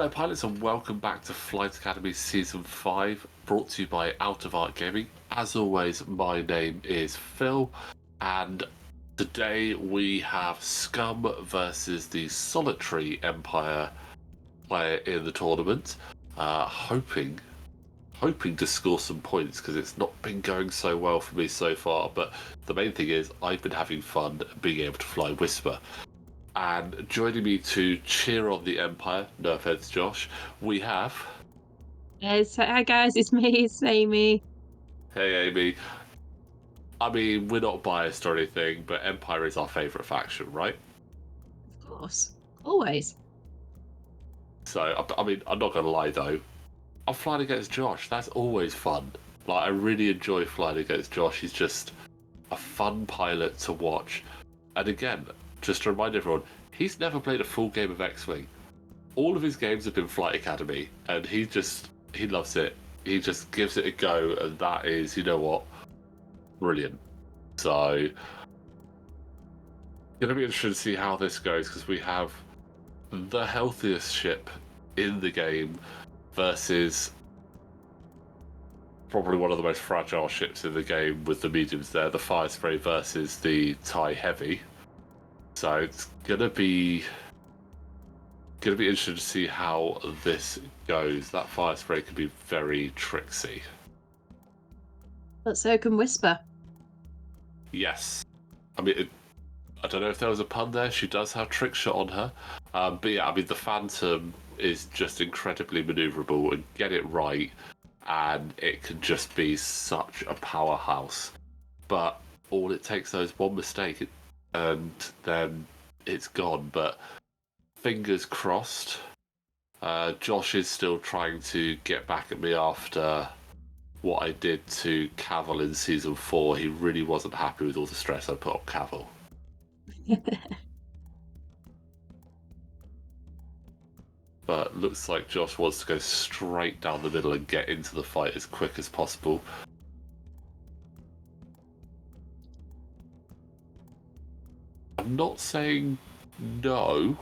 Hello, pilots, and welcome back to Flight Academy Season 5, brought to you by Out of Art Gaming. As always, my name is Phil, and today we have Scum versus the Solitary Empire player in the tournament, hoping to score some points because it's not been going so well for me so far, but the main thing is I've been having fun being able to fly Whisper. And joining me to cheer on the Empire, no offense, Josh, we have... Yes, hi guys, it's me, it's Amy. Hey, Amy. I mean, we're not biased or anything, but Empire is our favourite faction, right? Of course, always. So, I mean, I'm not going to lie, though. I'm flying against Josh. That's always fun. Like, I really enjoy flying against Josh. He's just a fun pilot to watch. And again, just to remind everyone, he's never played a full game of X-Wing. All of his games have been Flight Academy, and he loves it. He just gives it a go, and that is, you know what, brilliant. So, going to be interesting to see how this goes, because we have the healthiest ship in the game versus probably one of the most fragile ships in the game with the mediums there, the Fire Spray versus the TIE Heavy. So it's going to be interesting to see how this goes. That Fire Spray can be very tricksy. But so can Whisper. Yes. I mean, I don't know if there was a pun there. She does have trick shot on her. But yeah, I mean, the Phantom is just incredibly maneuverable, and get it right, and it can just be such a powerhouse. But all it takes though is one mistake, and then it's gone. But fingers crossed. Josh is still trying to get back at me after what I did to Cavill in Season 4. He really wasn't happy with all the stress I put on Cavill. But looks like Josh wants to go straight down the middle and get into the fight as quick as possible. I'm not saying no.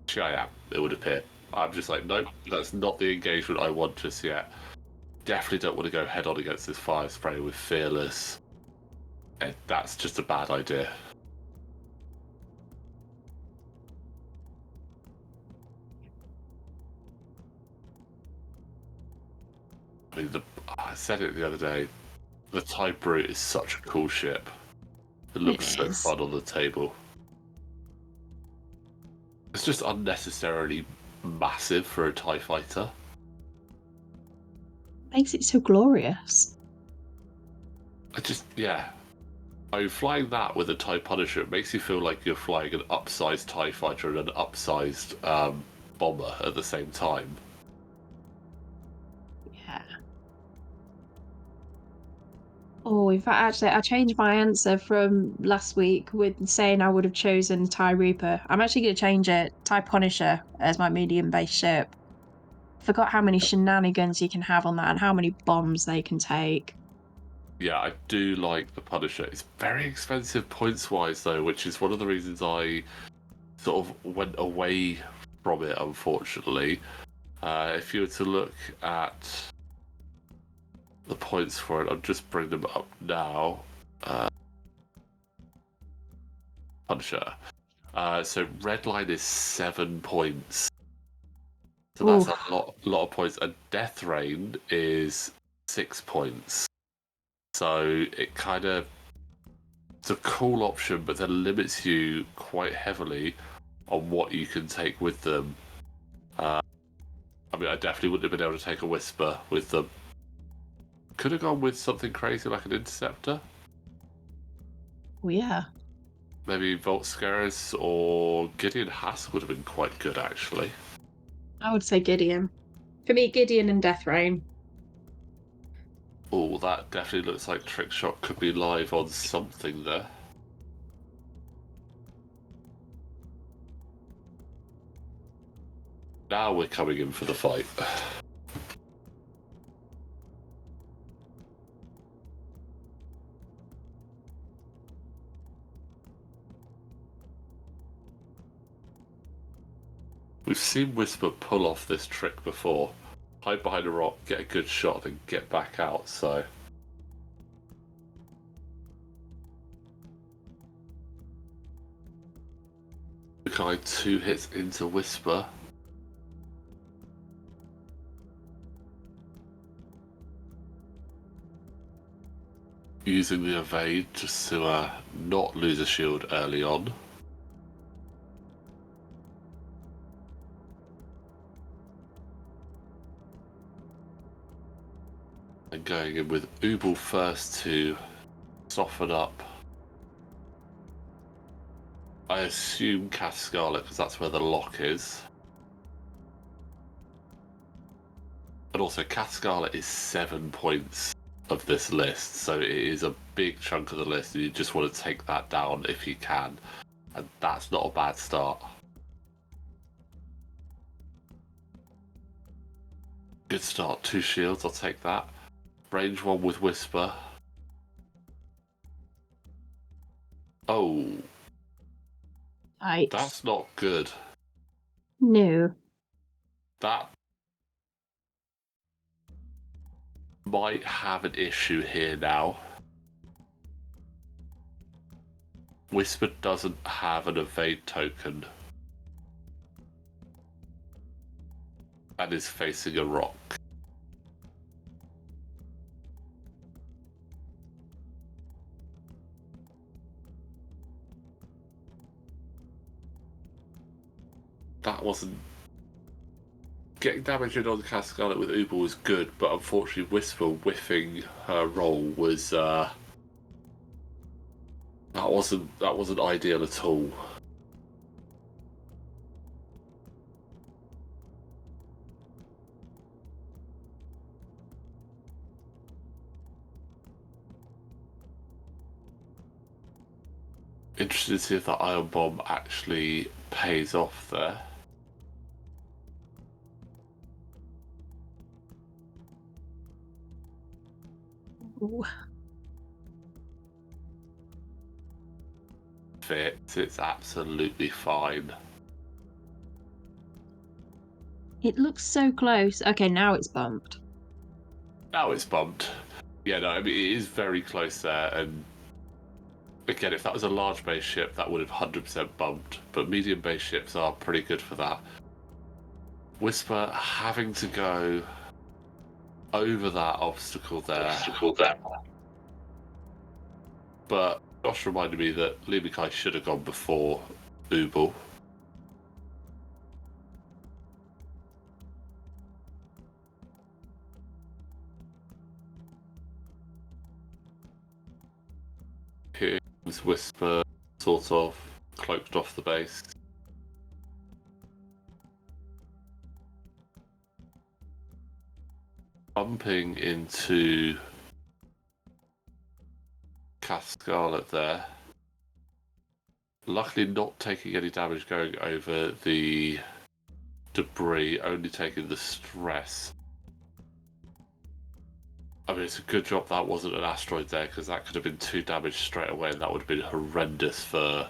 Actually, I am, it would appear. I'm just like, nope, that's not the engagement I want just yet. Definitely don't want to go head on against this Fire Spray with Fearless. That's just a bad idea. I mean, I said it the other day, the TIE Brute is such a cool ship. It looks so fun on the table. It's just unnecessarily massive for a TIE fighter. Makes it so glorious. Yeah. I mean, flying that with a TIE Punisher, it makes you feel like you're flying an upsized TIE fighter and an upsized bomber at the same time. Yeah. Oh, in fact, actually, I changed my answer from last week with saying I would have chosen TIE Reaper. I'm actually going to change it, TIE Punisher, as my medium-based ship. Forgot how many shenanigans you can have on that and how many bombs they can take. Yeah, I do like the Punisher. It's very expensive points-wise, though, which is one of the reasons I sort of went away from it, unfortunately. If you were to look at the points for it, I'll just bring them up now. Punisher. So red line is 7 points. So that's a lot of points. And Death Rain is 6 points. So it kind of, it's a cool option, but then limits you quite heavily on what you can take with them. I mean, I definitely wouldn't have been able to take a Whisper with them. Could have gone with something crazy like an Interceptor. Oh, yeah. Maybe Volt Scarus or Gideon Hask would have been quite good, actually. I would say Gideon. For me, Gideon and Death Rain. Oh, that definitely looks like Trick Shot could be live on something there. Now we're coming in for the fight. We've seen Whisper pull off this trick before. Hide behind a rock, get a good shot, then get back out, so... The guy 2 hits into Whisper. Using the evade just to not lose a shield early on. And going in with Ubel first to soften up. I assume Cat Scarlet because that's where the lock is. And also Cat Scarlet is 7 points of this list, so it is a big chunk of the list and you just want to take that down if you can. And that's not a bad start. Good start, 2 shields, I'll take that. Range 1 with Whisper. Oh, Right. that's not good. No. That might have an issue here now. Whisper doesn't have an evade token and is facing a rock. That wasn't... Getting damage in on Cat Scarlet with Uber was good, but unfortunately Whisper whiffing her roll was that wasn't ideal at all. Interested to see if that Iron Bomb actually pays off there. Ooh. It's absolutely fine. It looks so close. Okay, now it's bumped. Now it's bumped. Yeah, no, I mean, it is very close there, and again, if that was a large base ship, that would have 100% bumped, but medium base ships are pretty good for that. Whisper having to go over that obstacle there. But Josh reminded me that Lumikai should have gone before Ubel. Here's Whisper sort of cloaked off the base. Bumping into Cat Scarlet there. Luckily not taking any damage going over the debris, only taking the stress. I mean, it's a good job that wasn't an asteroid there, because that could have been 2 damage straight away, and that would have been horrendous for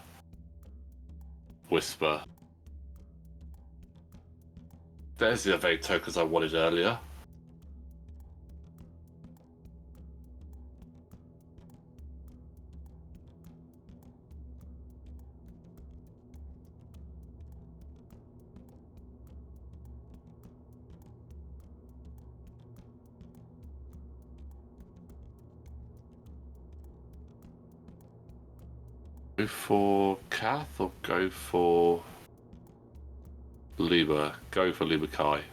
Whisper. There's the evade tokens I wanted earlier. Go for Kath or go for Lima? Go for Lima Kai.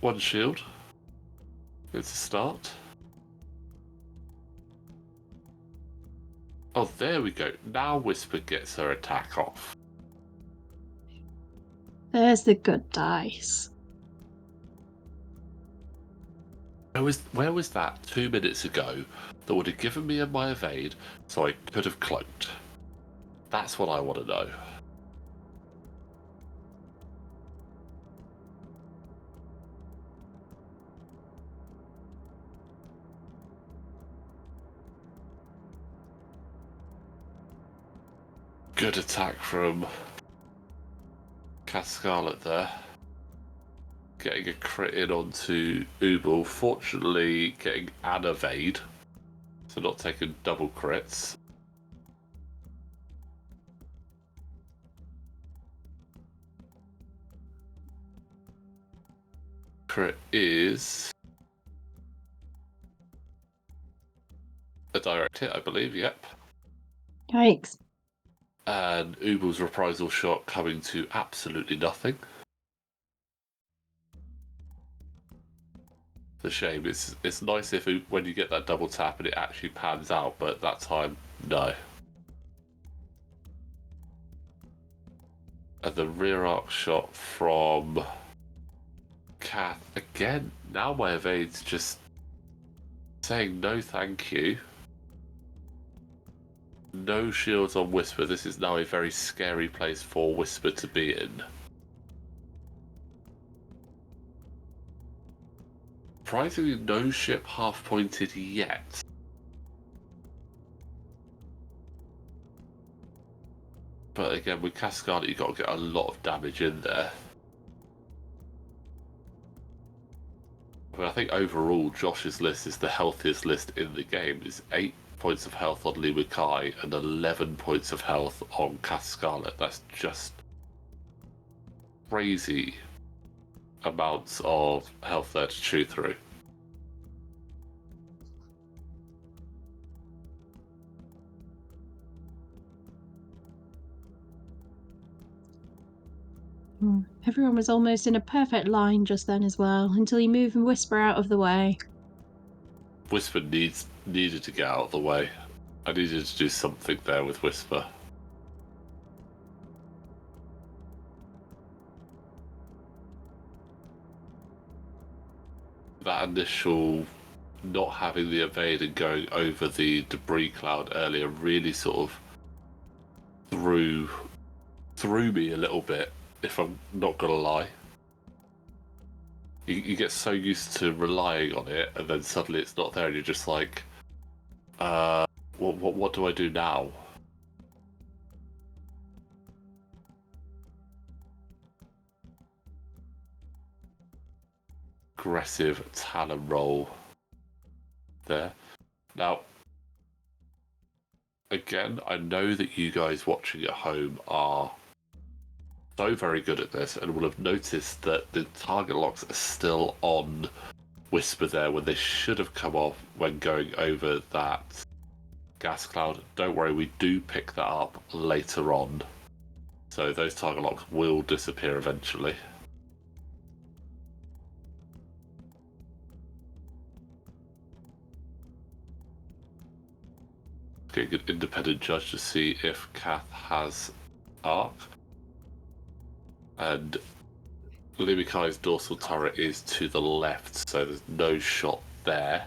One shield. It's a start. Oh, there we go. Now Whisper gets her attack off. There's the good dice. Where was that 2 minutes ago that would have given me my evade so I could have cloaked? That's what I want to know. Good attack from Cat Scarlet there. Getting a crit in onto Ubel. Fortunately, getting an evade. So not taking double crits. Crit is a direct hit, I believe, yep. Yikes. And Ubel's reprisal shot coming to absolutely nothing. It's a shame. It's nice if when you get that double tap and it actually pans out, but that time, no. And the rear arc shot from Kath again. Now my evade's just saying no thank you. No shields on Whisper. This is now a very scary place for Whisper to be in. Surprisingly, no ship half pointed yet. But again, with Cascade, you've got to get a lot of damage in there. But I think overall, Josh's list is the healthiest list in the game. It's 8 points of health on Lee Mackay and 11 points of health on Cass Scarlet. That's just crazy amounts of health there to chew through. Everyone was almost in a perfect line just then as well, until you move and Whisper out of the way. Whisper needed to get out of the way. I needed to do something there with Whisper. That initial not having the evade and going over the debris cloud earlier really sort of threw me a little bit, if I'm not gonna lie. You get so used to relying on it, and then suddenly it's not there, and you're just like, what do I do now? Aggressive talon roll there. Now, again, I know that you guys watching at home are so very good at this and will have noticed that the target locks are still on Whisper there when they should have come off when going over that gas cloud. Don't worry, we do pick that up later on. So those target locks will disappear eventually. Getting an independent judge to see if Kath has arc. And Limikai's dorsal turret is to the left, so there's no shot there.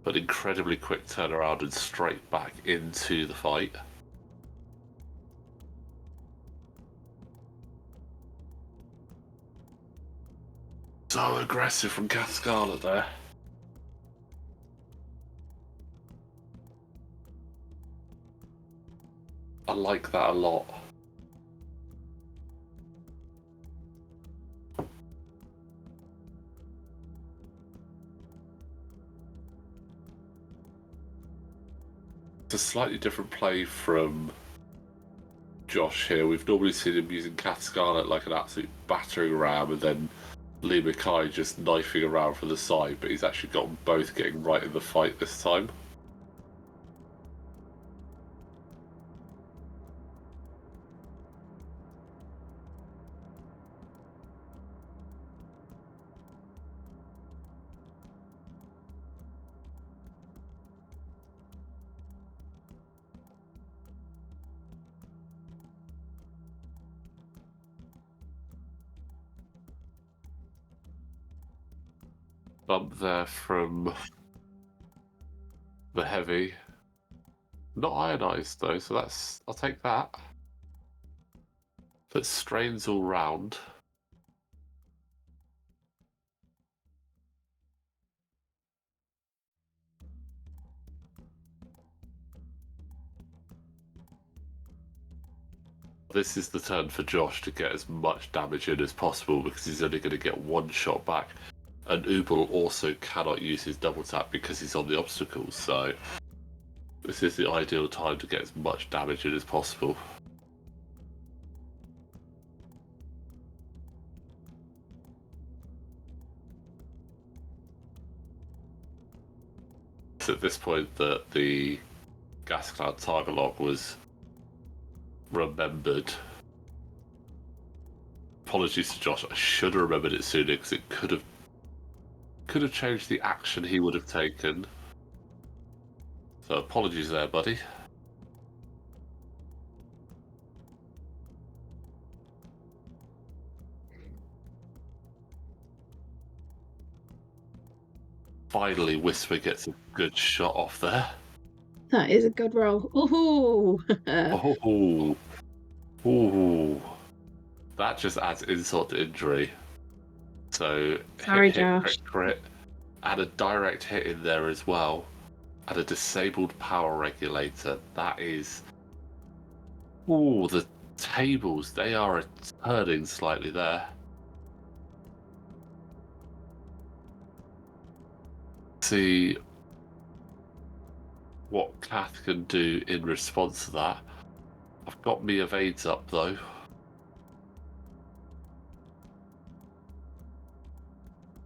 But incredibly quick turnaround and straight back into the fight. So aggressive from Kath Scarlet there. I like that a lot. It's a slightly different play from Josh here. We've normally seen him using Kath Scarlet like an absolute battering ram, and then Lee Mackay just knifing around from the side, but he's actually got them both getting right in the fight this time. Bump there from the heavy. Not ionized though, so I'll take that. But strains all round. This is the turn for Josh to get as much damage in as possible because he's only going to get one shot back. And Ubel also cannot use his double tap because he's on the obstacles, so this is the ideal time to get as much damage in as possible. It's at this point that the gas cloud target lock was remembered. Apologies to Josh, I should have remembered it sooner because it could have changed the action he would have taken. So apologies there, buddy. Finally, Whisper gets a good shot off there. That is a good roll. Ooh. Oh, ooh. That just adds insult to injury. So Sorry, hit, Josh. crit, crit. Add a direct hit in there as well. Add a disabled power regulator. That is... Ooh, the tables, they are turning slightly there. See what Kath can do in response to that. I've got me evades up though.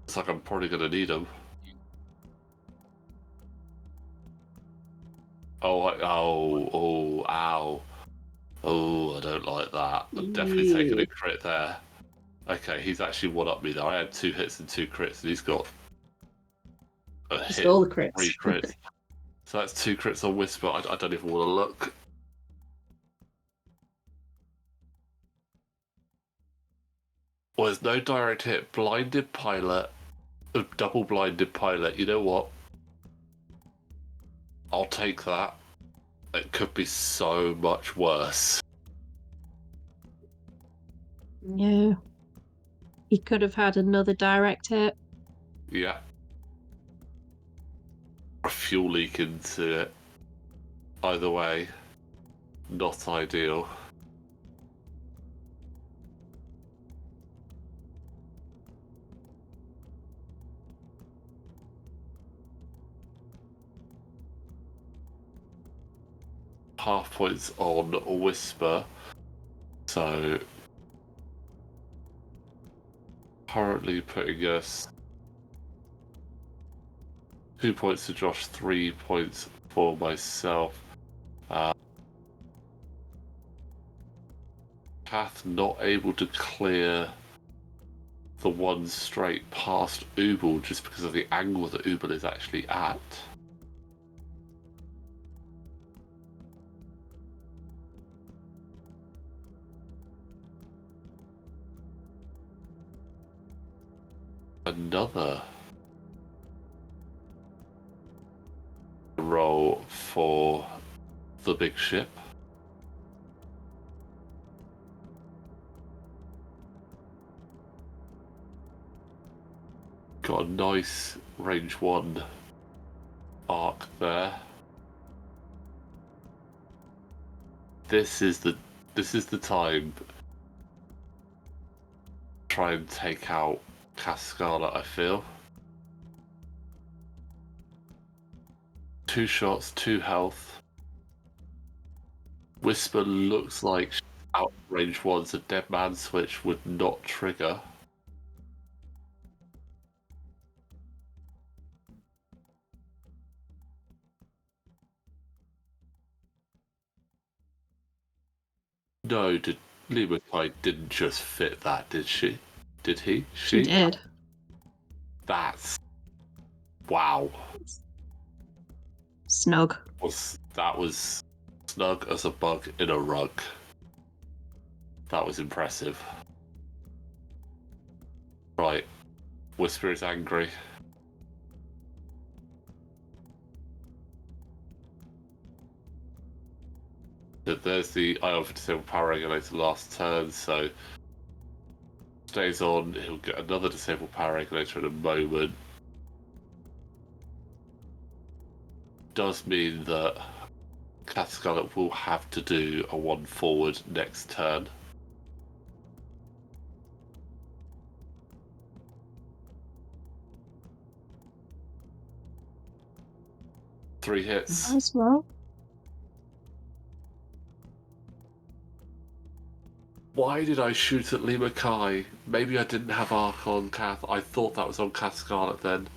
Looks like I'm probably going to need them. Oh, ow. Oh, I don't like that. I'm definitely taking a crit there. Okay, he's actually one-up me there. I had 2 hits and 2 crits, and he's got a Just hit, all the crits. 3 crits. So that's 2 crits on Whisper. I don't even want to look. Well, there's no direct hit. Blinded pilot, double blinded pilot. You know what? I'll take that. It could be so much worse. Yeah. He could have had another direct hit. Yeah. A fuel leak into it. Either way, not ideal. Half points on Whisper. So currently putting us 2 points to Josh, 3 points for myself. Kath not able to clear the one straight past Ubel just because of the angle that Ubel is actually at. Another roll for the big ship. Got a nice range 1 arc there. This is the time to try and take out Cascala, I feel. 2 shots, 2 health. Whisper looks like out range 1's a dead man switch would not trigger. No, Limakai didn't just fit that, did she? Did he? She did. That's... Wow. Snug. That was snug as a bug in a rug. That was impressive. Right. Whisper is angry. There's the Ion for Disabled Power Regulator last turn, so stays on. He'll get another Disabled Power Regulator in a moment. Does mean that Cath Scarlet will have to do a 1 forward next turn. Three hits. As well. Why did I shoot at Lima Kai? Maybe I didn't have Arc on Cath. I thought that was on Cath Scarlet then.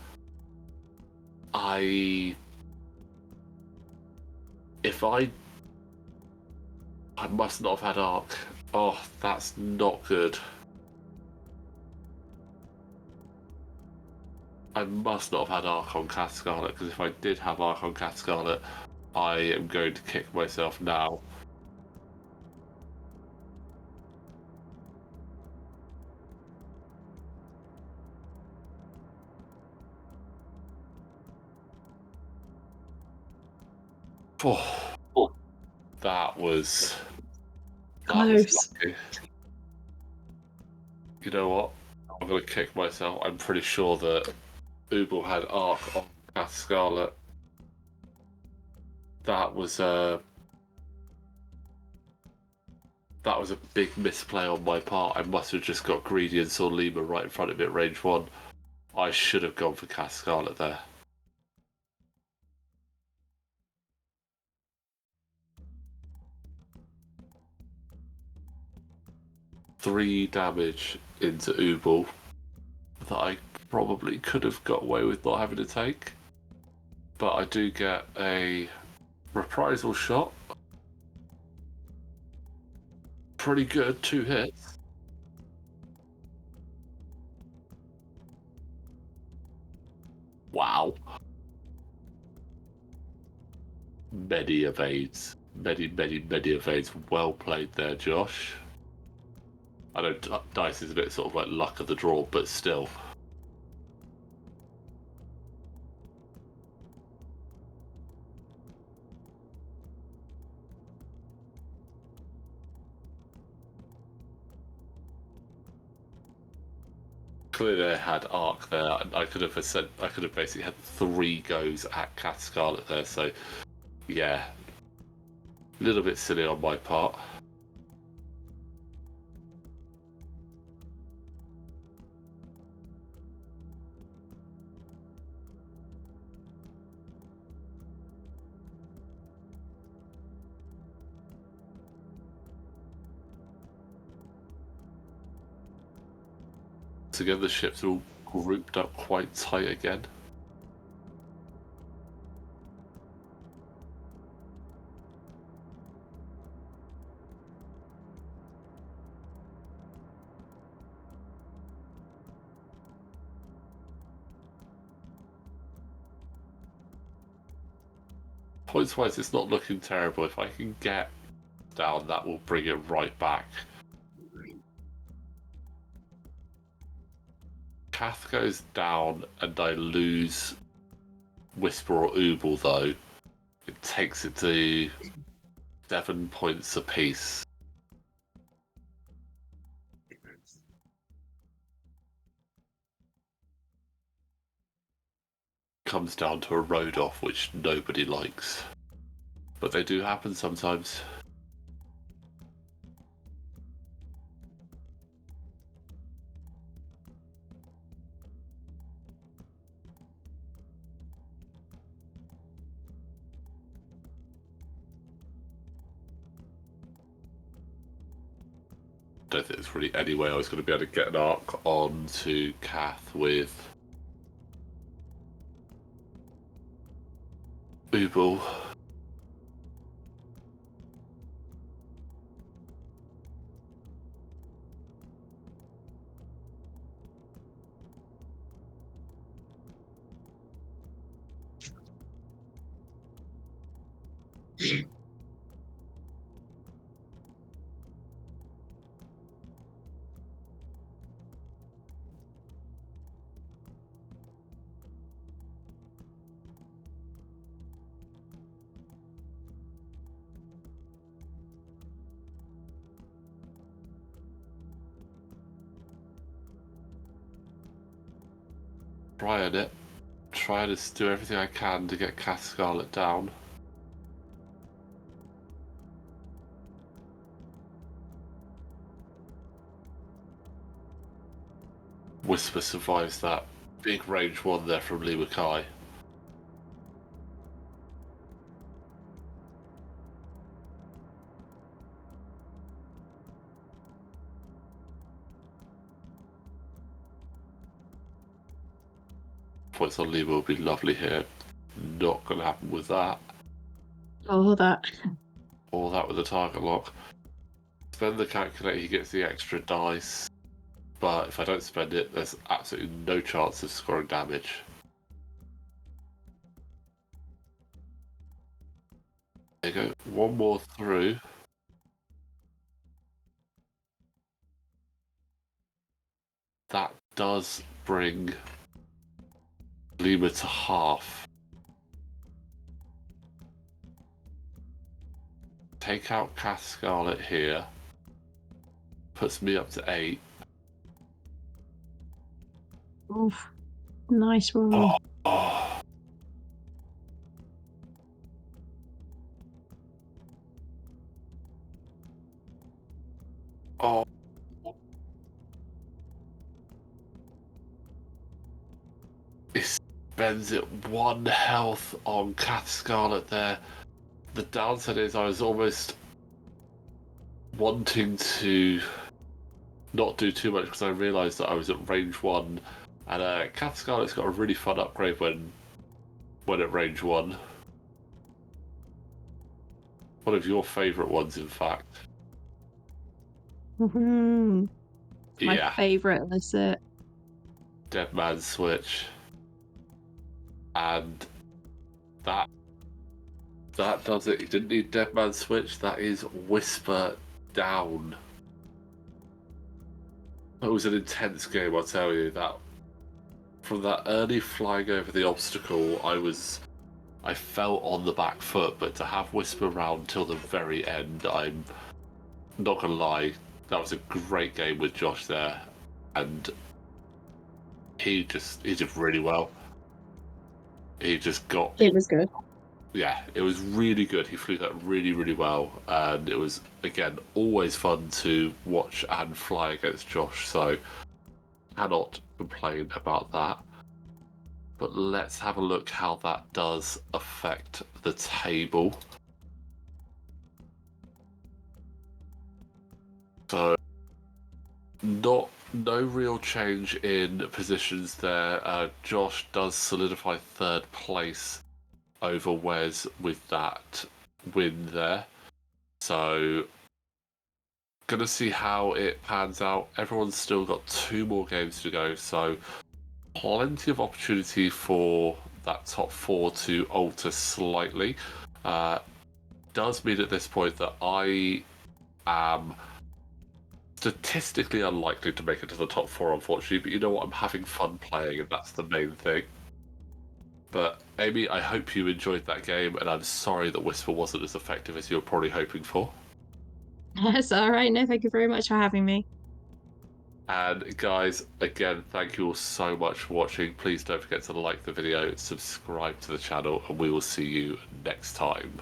If I must not have had Arc. Oh, that's not good. I must not have had Arc on Cath Scarlet, because if I did have Arc on Cath Scarlet, I am going to kick myself now. Oh, that was Close. lucky. You know what? I'm going to kick myself. I'm pretty sure that Ubel had Arc on Cath Scarlet. That was a big misplay on my part. I must have just got greedy and saw Lima right in front of me at range 1. I should have gone for Cath Scarlet there. Three damage into Ubel that I probably could have got away with not having to take. But I do get a reprisal shot. Pretty good, 2 hits. Wow. Many evades. Many evades. Well played there, Josh. I know dice is a bit sort of like luck of the draw, but still. Clearly I had Arc there. I could have basically had 3 goes at Cath Scarlet there, so yeah. A little bit silly on my part. Together the ships are all grouped up quite tight again. Points wise, it's not looking terrible. If I can get down, that will bring it right back. Cath goes down and I lose Whisper or Ubel though. It takes it to 7 points apiece. Comes down to a road off, which nobody likes. But they do happen sometimes. Don't think there's really any way I was going to be able to get an arc on to Cath with Ubel. Trying it. Trying to do everything I can to get Cath Scarlet down. Whisper survives that big range one there from Lee Mackay. Points on Lee will be lovely here. Not going to happen with that. Oh, that. Or that with the target lock. Spend the calculator, he gets the extra dice. But if I don't spend it, there's absolutely no chance of scoring damage. There you go. One more through. That does bring Lima to half. Take out Cass Scarlet here. Puts me up to 8. Oof. Nice roll. Oh. Oh. He spends it 1 health on Cass Scarlet there. The downside is I was almost wanting to not do too much because I realised that I was at range 1, and Cass Scarlet's got a really fun upgrade when at range 1. One of your favourite ones, in fact. My Yeah, favourite, that's it. Dead Man Switch. And that does it. He didn't need Dead Man Switch, that is Whisper down. It was an intense game, I'll tell you. That from that early flying over the obstacle, I felt on the back foot, but to have Whisper round till the very end, I'm not gonna lie, that was a great game with Josh there, and he did really well. He just got It was good. Yeah, it was really good. He flew that really, really well, and it was again always fun to watch and fly against Josh. So cannot complain about that. But let's have a look how that does affect the table. So no real change in positions there. Josh does solidify 3rd place over Wes with that win there. So gonna see how it pans out. Everyone's still got 2 more games to go, so plenty of opportunity for that top 4 to alter slightly. Does mean at this point that I am statistically unlikely to make it to the top 4, unfortunately, but you know what, I'm having fun playing, and that's the main thing. But Amy, I hope you enjoyed that game, and I'm sorry that Whisper wasn't as effective as you were probably hoping for. That's all right. No, thank you very much for having me. And guys, again, thank you all so much for watching. Please don't forget to like the video, subscribe to the channel, and we will see you next time.